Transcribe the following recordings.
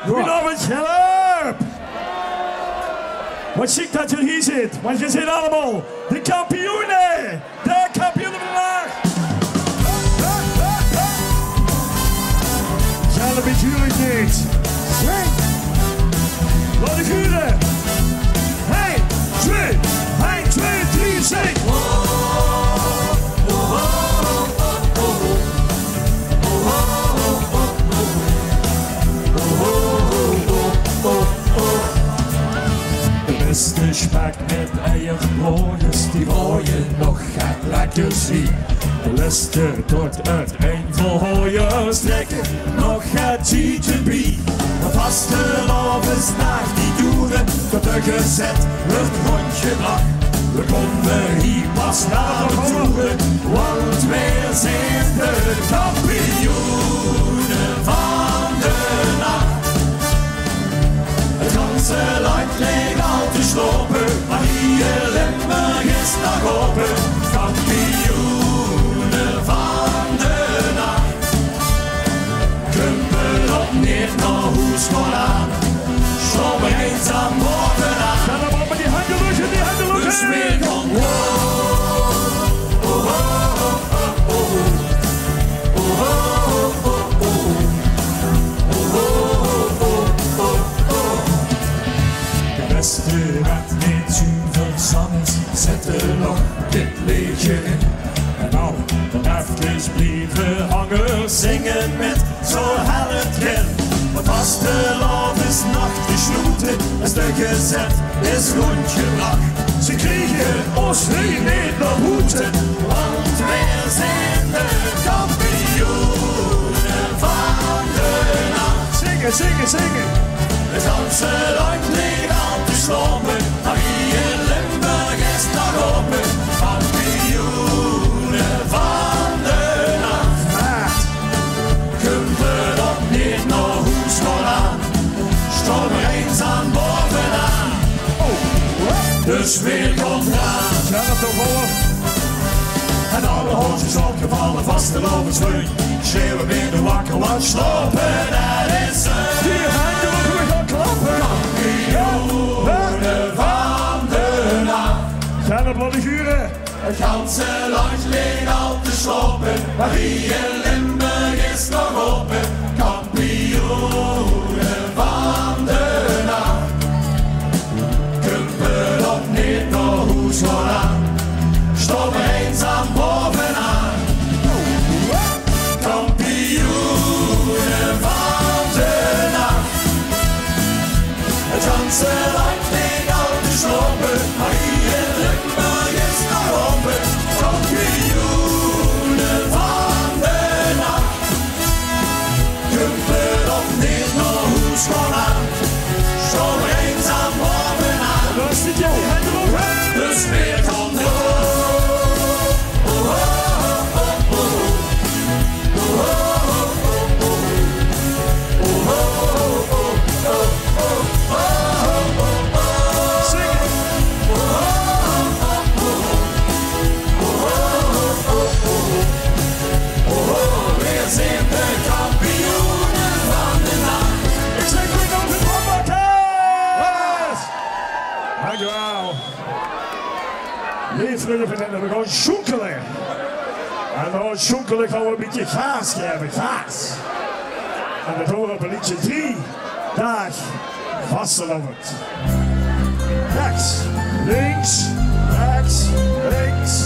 Goedenavond, Gennep! Wat chic dat jullie hier zit, want je zijn allemaal de kampioenen! De kampioenen vandaag! Gennep is jullie niet! Swing! Laat de guren! 1, 2, 1, 2, 3, zing! De spek met eierbroodjes, die hoor je nog gaat lekker zien. De listen tot het eind volhooien, strekken nog gaat GTB. De vaste lovensnacht die toeren, tot de gezet wordt rondgebracht. We komen hier pas naar de toeren, want wij zijn de kampioenen van de nacht. Het ganse land ligt al te slopen, maar hier Limburg is nog open. Kampioenen van de nacht. Kumpel op neer naar hoes gewoon aan. Stoppen eens aan bovenaan. Ga dan maar met die handen lukken, die handen lukken. Dus weer komt restaurant met zuiver zand, zet er nog dit liedje in. En al de nachtjes blijven hangen, zingen met zo hel het gen. Want als de lovensnacht gesloten, is de gezet is rondgebracht. Ze kregen ons niet naar boeten, want wij zijn de kampioenen van de nacht. Zingen, zingen, zingen. Het ganse land ligt al te slopen, maar hier Limburg is nog open. Kampioenen van de nacht. Markt. Kumpel op neer naar hoes gewoon aan. Storm er eens aan bovenaan. Dus weer komt aan. Gennep te volgen. En alle hoosjes opgevallen, vaste lovensleun. Schreeuwen weer de wakker, wat slopen, dat is het. Kampioenen van de nacht. Gennep, laat de guren. Het ganse land ligt al te slopen, maar hier Limburg is nog open. Kampioenen van de nacht. Kumpel op neer naar hoes gewoon aan. Stop er eens aan bovenaan. Kampioenen van de nacht. Het ganse land ligt al te slopen, maar hier Limburg is nog open. Kampioenen van de nacht. Kumpel op neer naar hoes gewoon aan. Stop er eens aan bovenaan. Dus weer komt we gaan zoekelen. En dan zoekelen gaan we een beetje gaas geven, gaas. En dat horen we op een liedje 3 dagen vastelovend. Rechts, links, rechts, links.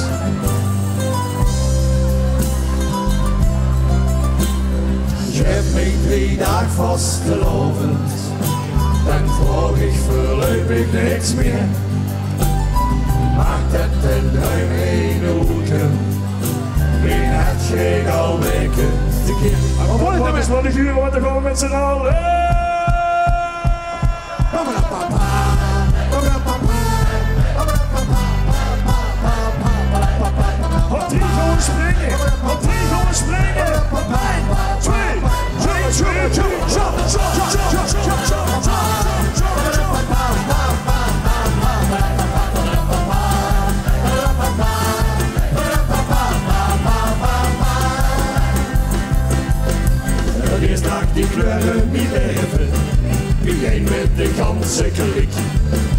Geef mij 3 dagen vastelovend, dan vraag ik voorlopig niks meer. Maakt het de duim heen hoeken, geen het al weken te keer. Maar mooi, dat is wat ik uur, want dan gaan we met z'n allen. Op 3 gaan we springen, op 3 gaan we springen. 1, 2, 3, 2, 2, jump, jump, jump, jump, jump, jump, jump. Die kleuren niet leven, sukkelig.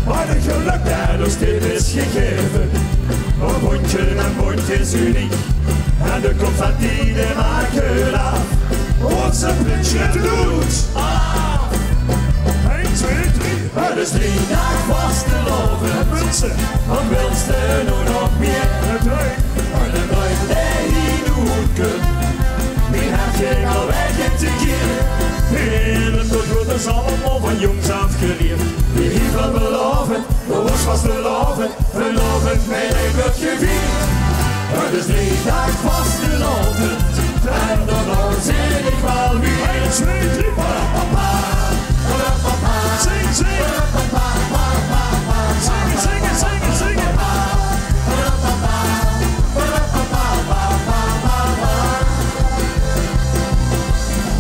Maar het geluk dat ons dit is gegeven. Een bondje en bondje is uniek. En de confetti die maken af. Onze plintje doet. 1, 2, 3. Het is 3 dagen vasteloven. Wat wilst je nu nog meer? En dan blijf jij hier doen kunnen. Wie heb je al weg in te keren? In het goed is allemaal van jongs af geleerd. Wie hier wil beloven, de was was te loven. Verloven met een wordt gevierd. Het is 3 dagen vasteloven. En dan zing ik wel weer. 1, 2, 3. Zing, zing! Zingen, zingen, zingen, zingen!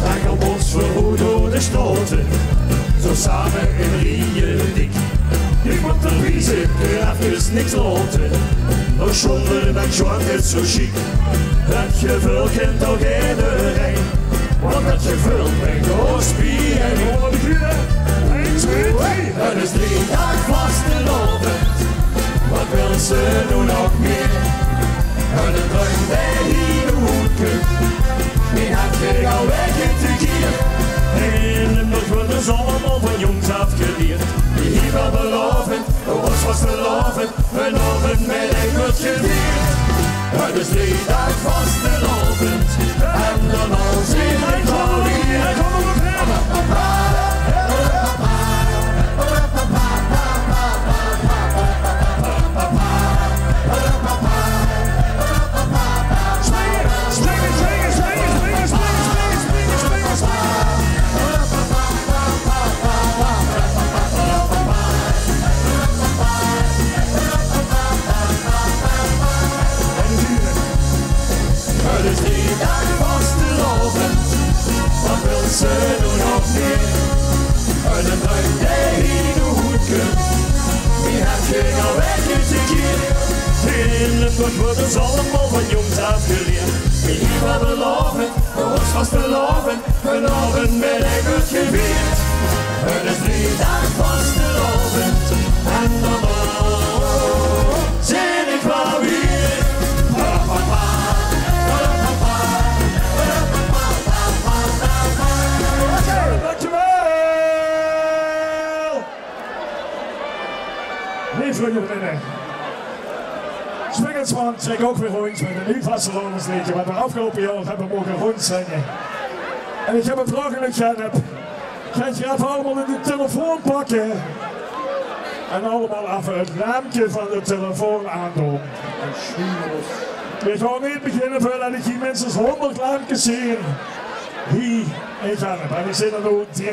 Wij gaan ons verhoed door de stoten, zo samen in rieën dik. Je moet de wiezen, even niks loten, nog zonder dat je het zo chic. Dat gevuld kent toch in de rij, want dat gevuld brengt hospie en hoor de guren. 1, 2, 3. Het is 3 dagen vastelovend. Wat wil ze nu nog meer? En dan drukt bij hier de hoeken. Wie had je al weg in te kier? In de lucht wordt dus allemaal van jongs afgeleerd. Die hier wel beloven, de was te loven. Vanochtend met een wordt gevierd. Het is 3 dagen vastelovend. En dan al zing ik al weer. Ze doen nog meer. En dan drukt jij hier de hoeken. Wie heb je al weg in te keren? In het wordt wordt ons allemaal van jongs afgeleerd. Wie hier wel beloven, de was vast beloven. Vanochtend met een wordt gevierd. Het is 3 dagen vastelovend. En dan zing ik wel weer. Lieve vrienden, Spikensman trekt ook weer rond met een nieuw vastelovensliedje wat we afgelopen jaar hebben mogen rondzingen. En ik heb een vraag aan de Gennep. Gaat je even allemaal in de telefoon pakken en allemaal even het raampje van de telefoon aandoen. We gaan niet beginnen voordat ik hier minstens 100 lampjes zie. Hier in Gennep. En we zitten er nu 3,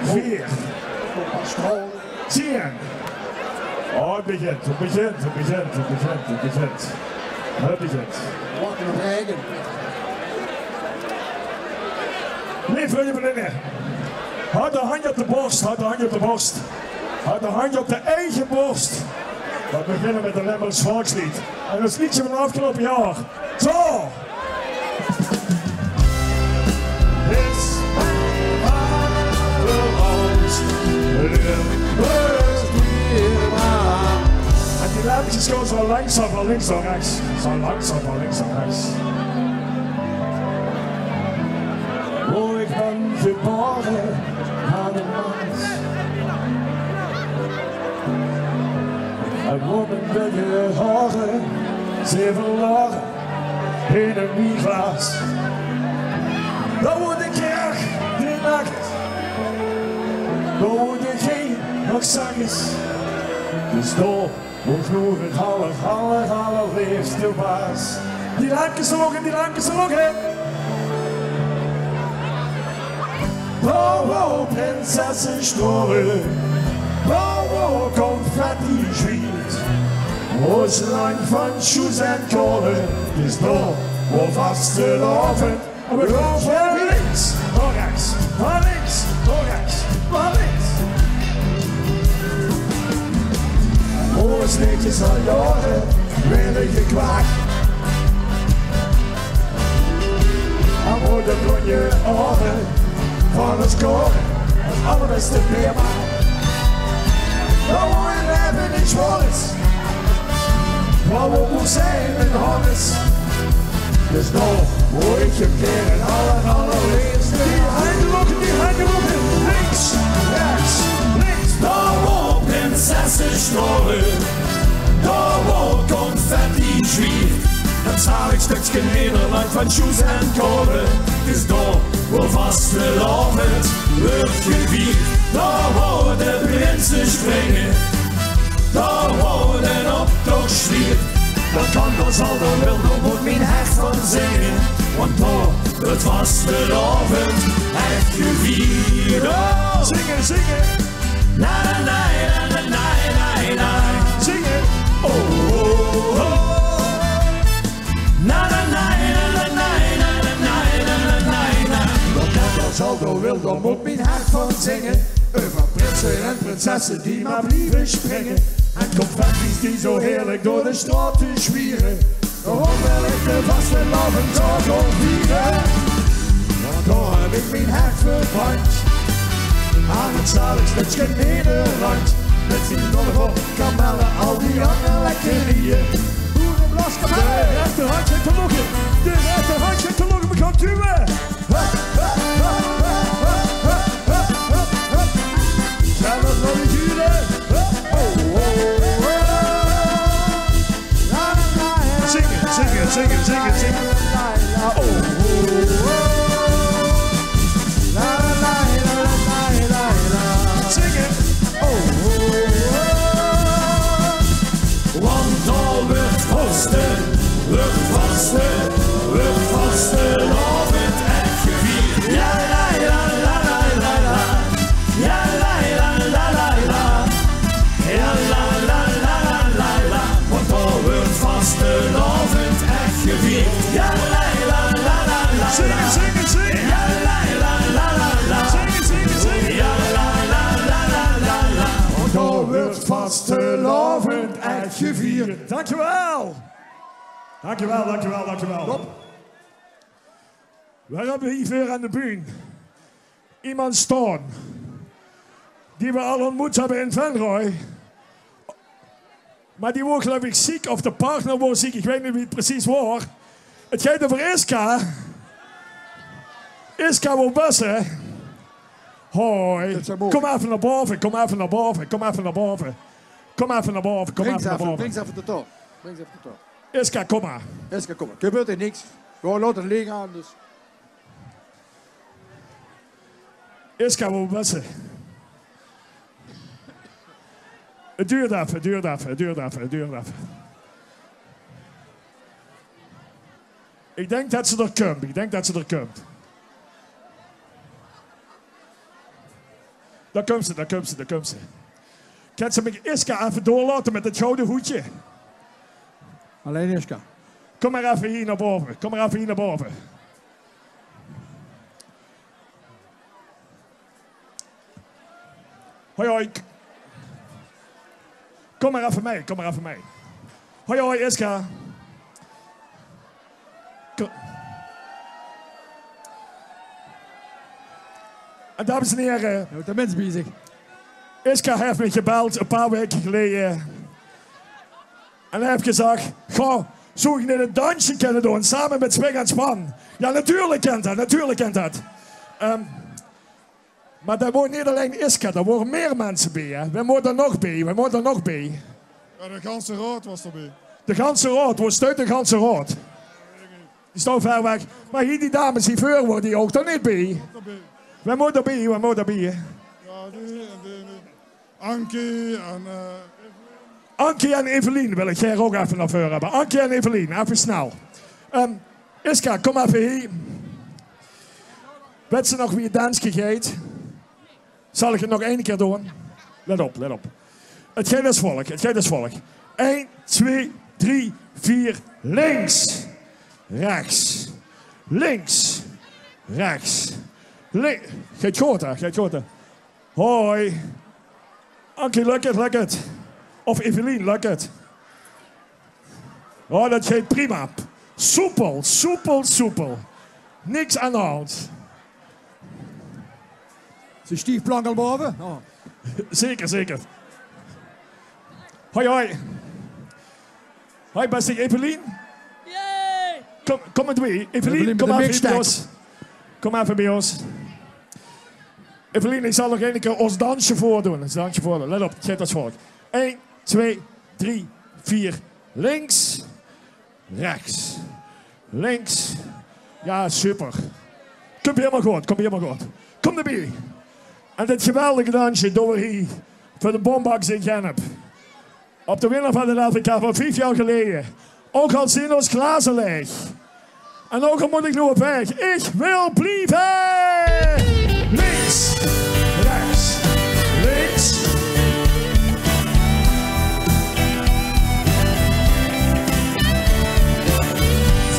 4, 10. Oh, het begint, het begint, het begint, het begint, het begint. Het begint. Wat een regen. Lieve vrienden, houd de handje op de borst, houd de handje op de borst. Houd de handje op de eigen borst. We beginnen met een Limburgs volkslied. En dat is liedje van het afgelopen jaar. Zo! Is vaderland Limburgs weerbaar. En die lampjes gaan zo langzaam van links naar rechts. Zo langzaam van links naar rechts. Oh, ik ben geboren aan de mans. En woorden wil je horen, ze verloren in een wieglaas. Dan word ik graag de nacht, dan word ik geen nog zangers. Dus door wordt nog het half leeft de baas. Die lampjes er die lampjes er nog in. Blauwe prinsessen storen, blauwe confetti zwiert. Ons land van schoes en kolen is door, waar vastelovend. En we gaan van links naar rechts, van links naar rechts, van links. Ons liedjes al jaren werden gekwaakt. En voor de blonde oren van het koren, allerbeste beerman. Daar woon je leven niet schwollens. Waar we moe zijn met Hannes. Dus nou hoor ik je keer en allerleerste. Die handen lopen, links, rechts, links. Daar waar prinsessen snorren, daar waar confetti zwiert. Het zalig stukje Nederland van Sjoes en Kolen. Het is daar waar vastelavond wordt gevierd. Daar waar de prinsen springen, daar waar de optocht zwiert. Dat kan ons al dan wel, dan moet mijn hart van zingen. Want daar wordt vastelavond echt gevierd. Oh. Zingen, zingen. Na na na na na na na. Zingen. Oh oh oh. Na na na na na na na na na na na. Dat net als Aldo wil, dan moet mijn hart van zingen. Over prinsen en prinsessen die maar blijven springen. En confetti's die zo heerlijk door de straten zwieren. Daarom wil ik de vastelavond zo vieren. Want daar heb ik mijn hart verbrand. Aan het zalig stukje Nederland. Met zijn dollar kamellen, al die andere lekkerieën. Boerenblas kamellen. De rechterhand zit te lokken. De rechterhand zit te lokken. We gaan duwen. Gaan we nog niet duwen? Zingen, zingen, zingen, zingen, zingen. Zingen. Want al wordt vastelavond echt gevierd. Ja la la la la la la. Ja la la la la la. Ja la la la la la la. Want al wordt vastelavond echt gevierd. Ja la la la la la. Zingen, zingen, zingen. Ja la la la la la. Zingen, zingen, zingen. Ja la la la la la la. Want daar wordt vastelavond echt gevierd. Dankjewel. Dankjewel, dankjewel, dankjewel. We hebben hier aan de bühne iemand staan die we al ontmoet hebben in Venray. Maar die wordt geloof ik ziek of de partner wordt ziek. Ik weet niet wie het precies wordt. Het gaat over Iska. Iska wil bussen. Hoi. Kom even naar boven, kom even naar boven, kom even naar boven. Kom even naar boven, kom even naar boven. Breng ze even de top. Breng ze even de top. Iska, kom maar. Iska, kom maar. Gebeurt er niks. Gewoon laat het liggen aan, dus. Iska wil bussen. Het duurt even, het duurt even, het duurt even, het duurt even. Ik denk dat ze er komt, ik denk dat ze er komt. Daar komt ze, daar komt ze, daar komt ze. Kan ze me Iska even doorlaten met het gouden hoedje? Alleen Iska. Kom maar even hier naar boven, kom maar even hier naar boven. Hoi hoi. Kom maar even mee, kom maar even mee. Hoi hoi Iska. Kom. En dames en heren. Ja, de mens bezig. Iska heeft me gebeld een paar weken geleden. En hij heeft gezegd, goh, zou ik niet een dansje kunnen doen samen met Spik en Span? Ja, natuurlijk kent dat, natuurlijk kent dat. Maar daar wordt niet alleen Iska, daar worden meer mensen bij. Hè? We moeten er nog bij, we moeten er nog bij. Ja, de ganse raad was erbij. De ganse raad, waar staat de ganse raad? Die staat ver weg. Maar hier die dames die voor worden, die ook er niet bij. We moeten erbij, we moeten erbij. Ja, die en die. Ankie en... Ankie en Evelien wil ik hier ook even naar voren hebben. Ankie en Evelien, even snel. Iska, kom even hier. Weet ze nog wie het dansje gaat? Zal ik het nog één keer doen? Let op, let op. Het gaat als volgt, het gaat als volgt. 1, 2, 3, 4, links. Rechts. Links. Rechts. Gaat goed, hè? Gaat goed, hè? Hoi. Ankie, lukt het, lukt het? Of Evelien, lukt het? Oh, dat gaat prima. Soepel, soepel, soepel. Niks aan de hand. Is de stiefplank al boven? Oh. Zeker, zeker. Hoi, hoi. Hoi, beste Evelien. Kom met wie. Evelien, kom even bij ons. Kom even bij ons. Evelien, ik zal nog één keer ons dansje voordoen. Let op, het gaat als volgt. 1, 2, 3, 4. Links. Rechts. Links. Ja, super. Komt helemaal goed, Kom erbij. En dit geweldige dansje doen we hier voor de bombaks in Gennep. Op de winnaar van de LVK van 5 jaar geleden. Ook al zien ons glazen leeg. En ook al moet ik nu op weg. Ik wil blijven. Links. Rechts. Links.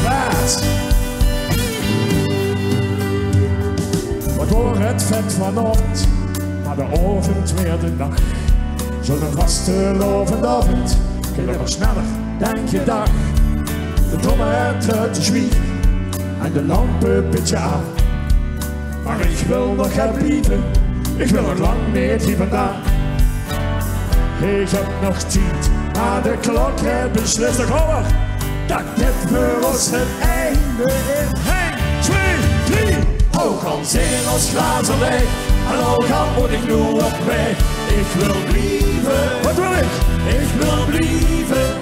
Vaart. Wat wordt het vet vanochtend, maar de oven weer de nacht. Zo'n vaste lovende avond, kunnen we sneller dan je dag. De trommel uit de zwier en de lampen beetje aan. Maar ik wil nog gaan blijven, ik wil er lang niet hier vandaan. Ik heb nog tijd, maar de klok heeft beslist nog over dat dit voor ons het einde is. 1, 2, 3. Ook al zijn ons glazen leeg en ook al moet ik nu op weg. Ik wil blijven. Wat wil ik? Ik wil blijven.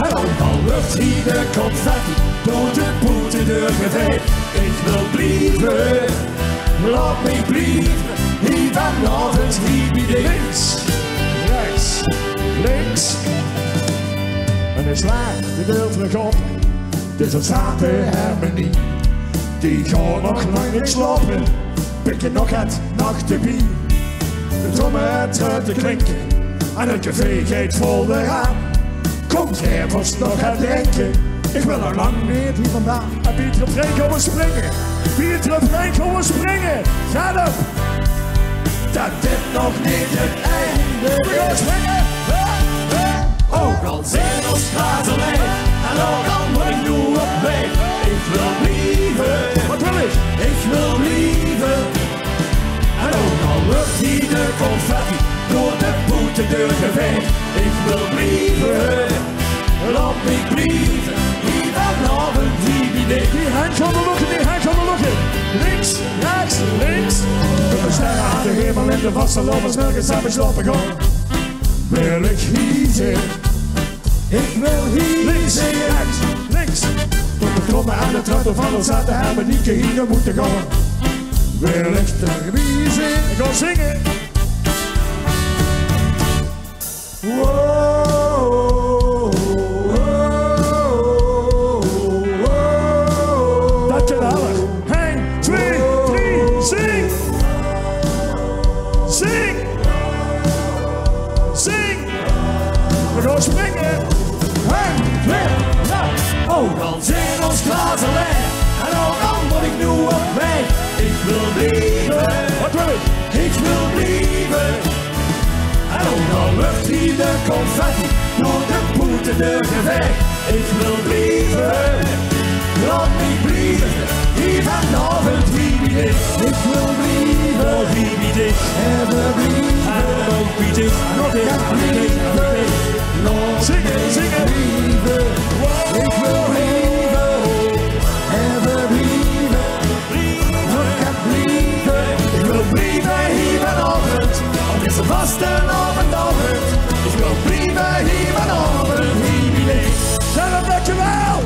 En ook al lucht hier de confetti door de poetendeur geveegd. Ik wil blijven. Laat me blijven. Hier vanavond, hier bij links. Rechts. Links. En is laag de deur terug op. Dit is een zachte harmonie. Die gaan nog lang niet slapen. Pikken nog het nachtgebied. De trommel uit te klinken en het café gaat vol de raam. Komt jij vast nog aan drinken? Ik wil er lang niet hier vandaan. En Pieter op Rijn komen springen. Pieter op Rijn komen springen. Ga op! Dat dit nog niet het einde is. We gaan springen! Ook al zijn ons glazen leeg en ook al moet ik nu op weg. Ik wil blijven. Wat wil ik? Ik wil blijven. En ook al lucht hier de confetti door de poetendeur geveegd. Ik wil blijven, laat me blijven. Hier vanavond, hier bij dit. Die hand gaan we lukken, Links, rechts, links. De sterren aan de hemel en de vaste lovers melken samen slapen gaan. Wil ik hier zijn? Ik wil hier links, zijn. Rechts, links. Tot de trommel aan de trappen van ons aan de harmonieke hier moeten gaan. Wil ik erbij zijn? Ik ga zingen. Wow, wow, wow. Dat je halen. 1, 2, 3, zing! Zing! Zing! We gaan springen! 1, 2, ja! Ook al zijn ons glazen leeg en ook al moet ik nu op weg. Ik wil blijven. Wat wil ik? Ik wil blijven. En ook al lucht hier de confetti door de poetendeur geveegd. Ik wil blijven. Laat me blijven. Hier vanavond, hier bij dit. Ik wil blijven. Hier bij dit. En we blijven. En ook bij dit. Nog een blijven. Zingen, zingen. Ik wil blijven. En we blijven. Nog een blijven. Ik wil blijven hier vanavond. Al is er vast een avondavond. Ik wil blijven hier vanavond. Hier bij dit. Gennep, dankjewel.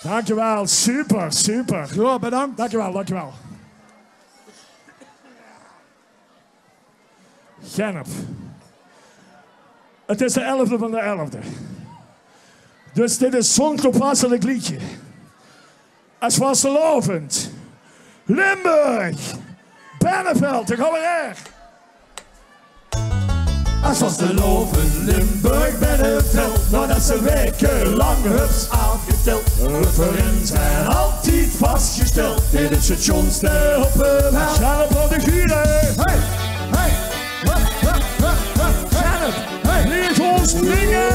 Dankjewel, super, super. Ja, bedankt. Dankjewel, dankjewel. Gennep. Het is de 11e van de 11e. Dus dit is zo'n toepasselijk liedje. Als vastelovend. Limburg. Benneveld, daar gaan we er. Als vastelovend Limburg Benneveld. Nadat ze weken lang hups afgeteld. Referen zijn altijd vastgesteld. Dit is het jonste op een weg. Gennep op de Guren. Hey, hey. Gennep, hier gewoon springen.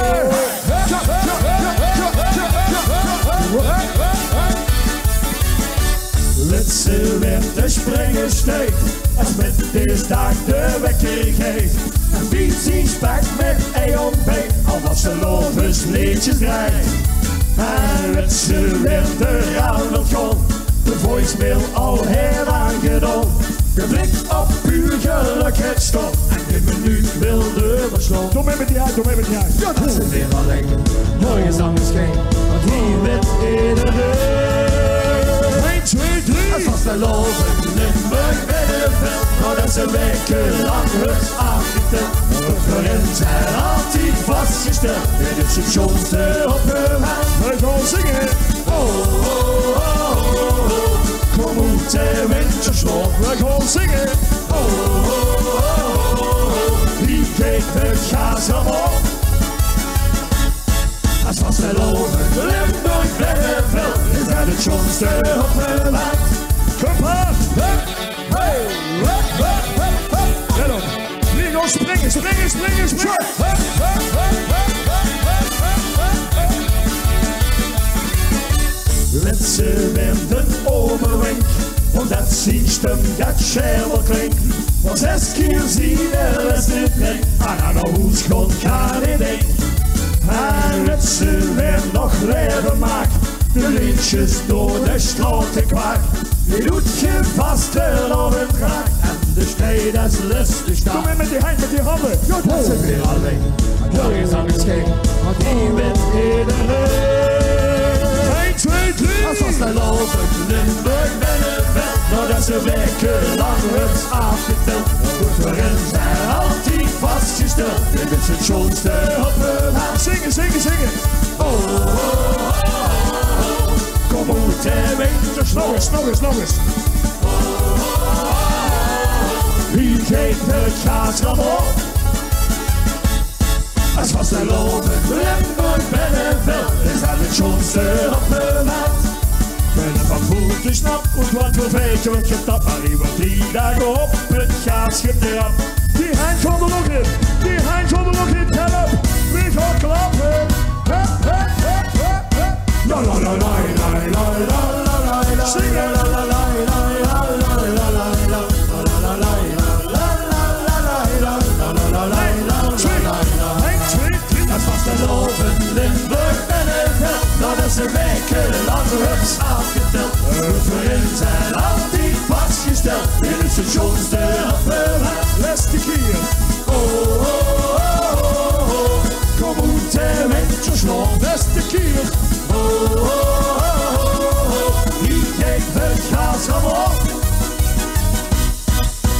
Mensen werd de springen steekt, als met deze dag de wekker geeft. En wie zien Spik met ei ontbijt, al was ze lovensliedjes draait. En het ze werd de radel gewoon, de voicemail al heel aangedaan. Geblikt op puur geluk het stop, en geen minuut wilde verslaan. Doe mee met die uit, doe mee met die uit. Ja, dat is weer alleen, morgen is anders geen, want hier werd iedereen. 1, 2, 3. Het was de loven, Limburg bij de veld, maar dat ze weken lang het afgeteld. Voorin zijn altijd vastgesteld, dit is het schoonste op hun hand. We gaan zingen. Oh, oh, oh, oh, oh. Kom uit de winterslaap, We gaan zingen. oh, oh, oh, oh, oh. Wie geeft het gas omhoog? Als was de loven, Limburg bij de veld, is dat het schoonste op hun land. Kom maar. Hey, hup, hup, hup, hup. Let op. Nu gaan springen, springen, springen, springen. Mensen werden overwenk, omdat zijn stem gaat schijnbaar klinken. Want 6 keer zie de les niet mee, en aan de hoes gaan niet heen. En mensen werden nog leven maakt, de liedjes door de straat te kwaak. Die doet je vast op het draak, en de strijd is lustig staan. Doe mee met die hand, met die handen. Ja, dat is weer alleen, morgen is anders geen, want hier werd iedereen. 1, 2, 3. Als was de loven, Limburg bij de veld, nadat ze weken lang het afgeteld. Voorin zijn altijd vastgesteld, dit is het schoonste op hun hand. Zingen, zingen, zingen. Oh, oh, oh, oh, oh. Kom uit de winterslaap. Nog eens, nog eens, nog eens. Wie geeft het gas omhoog? Als was de loven, Limburg bij de veld, is dat het schoonste op hun hand. Ben van voeten snap, want wat voor feestje wordt getapt, maar die wordt 3 dagen op het gas getrapt. Die hand gaat er nog in. Die hand gaat er nog in. Help. We gaan klappen. Hup, hup, hup, hup, hup. La la la la la la la la la la. Zingen. La la la la la la la la la la. La la la la la la la la la. La la la la la la la. 1, 2, 3. Het was de loven, Limburg en het veld, nadat ze weken lang het afgeteld. Voorin zijn altijd vastgesteld, dit is het schoonste op hun hand. Laatste keer. Oh, oh, oh, oh, oh. Kom uit de winterslaap. Laatste keer. Oh, oh, oh, oh, oh. Wie geeft het gas omhoog?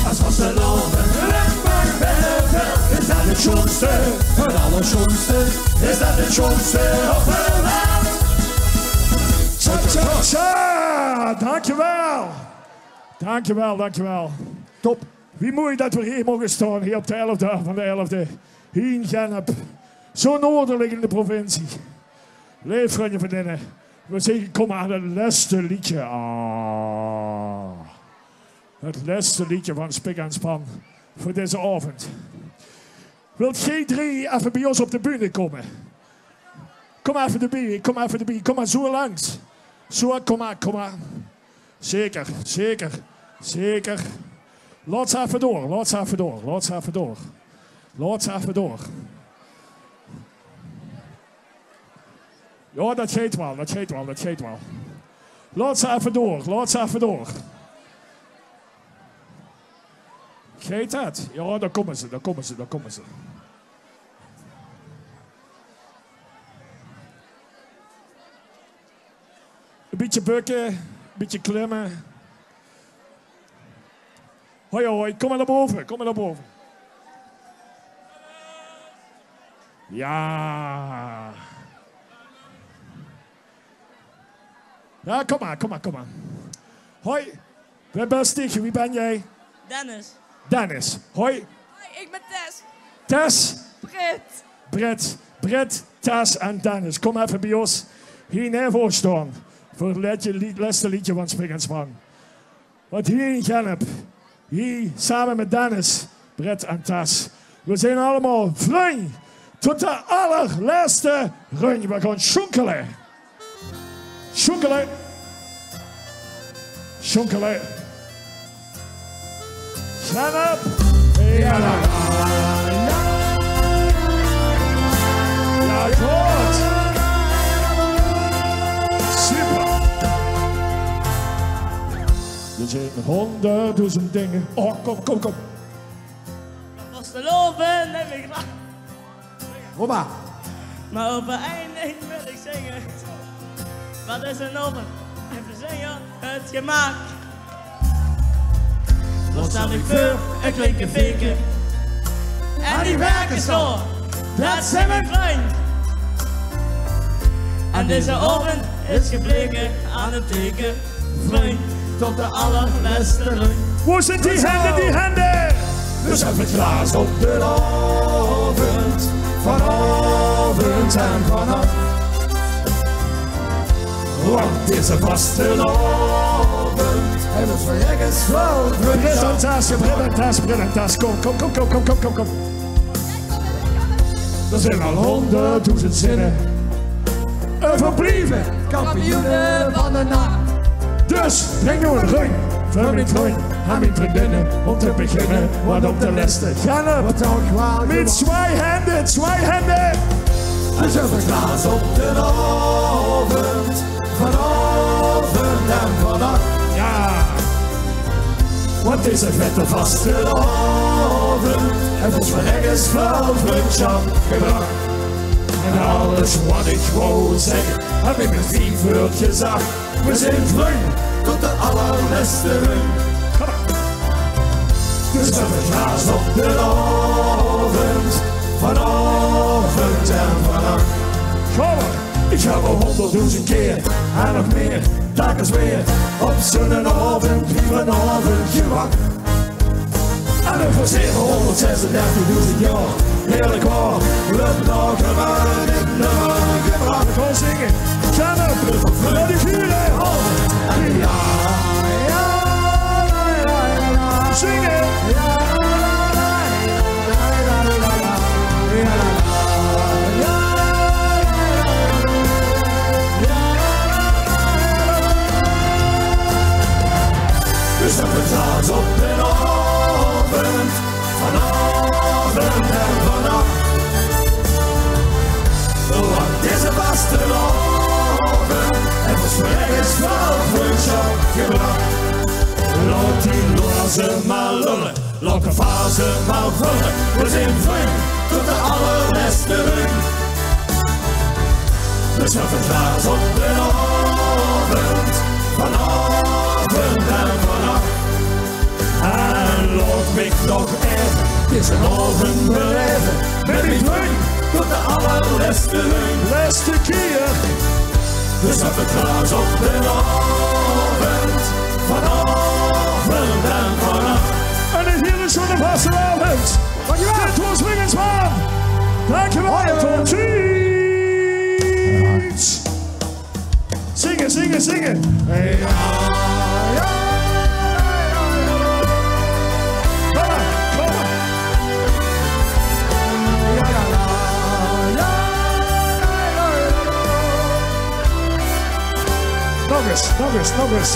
Als was de loven, Limburg bij de veld, is dat het schoonste, het allerschoonste, is dat het schoonste op hun land. Tja, tja, tja. Dankjewel. Dankjewel, dankjewel. Top. Wie mooi dat we hier mogen staan, hier op de 11e van de 11e. Hier in Gennep. Zo noordelijk in de provincie. Leef, vrienden en vriendinnen. We zeggen, kom aan het laatste liedje. Het laatste liedje van Spik en Span voor deze avond. Wilt G3 even bij ons op de bühne komen? Kom even erbij, kom even erbij. Kom maar zo langs. Zo, kom maar, kom maar. Zeker, zeker, zeker. Laat ze even door, laat ze even door, laat ze even door. Laat ze even door. Ja, dat geeft wel, dat geeft wel, dat geeft wel. Laat ze even door, laat ze even door. Geet dat? Ja, daar komen ze, daar komen ze, daar komen ze. Een beetje bukken, een beetje klimmen. Hoi hoi, kom maar naar boven, kom maar naar boven. Ja. Ja, kom maar, kom maar, kom maar. Hoi, wie ben je? Wie ben jij? Dennis. Dennis. Hoi. Hoi, ik ben Tess. Tess. Brit. Brit, Tess en Dennis. Kom even bij ons hier neer staan. Voor het laatste liedje van Spik en Span. Want hier in Gennep, hier samen met Dennis, Brit en Tess. We zijn allemaal vrienden. Tot de allerlaatste run. We gaan schonkelen. Schonkelen. Chocolade. Gennep. Ja, ja, ja, goed. Super. Er zijn 100.000 dingen. Oh, kom. Was te lopen, heb ik graag. Hoppa. Maar op een eind wil ik zingen. Wat is een oven? Even zingen, het gemaakt. Dan stel ik voor, een klinken faker. En die werken zo, dat zijn mijn vriend. En deze oven is gebleken aan het teken. Vriend, tot de allerbeste vriend. Hoe zijn die handen? Dus heb het glaas op de avond, vanavond en vannacht. Want het is een vaste avond en ons werk is wel Brillentas, kom. Er zijn al 100.000 zinnen, verbleven kampioenen van de nacht. Dus breng nou een ring van mijn vriend en mijn vriendinnen om te beginnen wat op de liste. Gennep, Wat ook waar met twee handen. Dus heb het glaas op de avond, vanavond en vannacht. Ja, Want het is een vette vaste avond en volgens mij is wel vriendschap gebracht. En alles wat ik wou zeggen, heb ik met 5 uur gezegd. We zijn vriend tot de allerbeste vriend. Dus met het glas op de avond, vanavond en vannacht. Ik ga wel 100.000 keer en nog meer, telkens weer op zo'n avond, lieve avond gewacht. En voor 736.000 jaar, heerlijk waar, lukt nog maar in de gebracht. gewoon zingen. Gennep, met die vieren. En ja, Zingen. Dus heb het laat op de avond, vanavond en vannacht. Want deze vaste avond, en voor mij is wel vriendschap gebracht. Laat die lozen maar lullen, laat de fase maar vullen. We zijn vriend tot de allerbeste vriend. Dus heb het laat op de avond, vanavond en vannacht. En laat mij nog even deze avond beleven. Met die vriend tot de allerbeste vriend. Laatste keer. Dus heb het glas op de avond, vanavond en vannacht. En een hele zonnevaste avond. Dankjewel. Dit was Wingensman. Dankjewel. Tot ziens. Zingen. Kom maar. Nog eens.